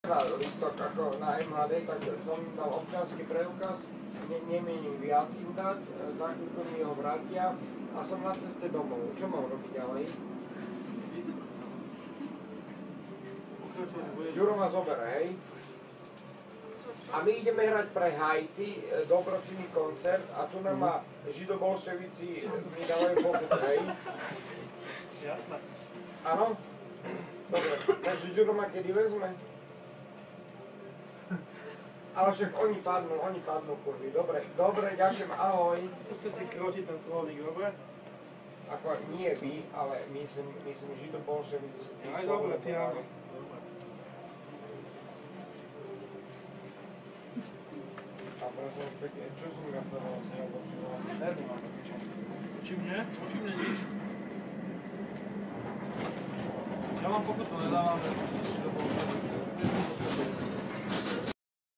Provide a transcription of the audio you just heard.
Listok ako na MHD, tak som dal občiansky preukaz, nemienim viac im dať, za chvíľku mi ho vrátia a som na ceste domov. Čo mám robiť ďalej? Ďuro ma zobere, hej? A my ideme hrať pre Haiti, dobročinný koncert a tu nám má židobolševici mi dávajú pokut, hej? Jasné. Áno? Dobre, takže Ďuro ma kedy vezme? Ale však oni padnú kurvy. Dobre, ďakujem, ahoj. Skúste si krotiť ten slovník, dobre? Ako nie vy, ale myslím židobolševici. Aj dobre, ty áno. A prosím, pekne, čo som ja to vlastne obočil? Nemám to nič. Či mne nič. Ja mám pokutu, nedávam nič.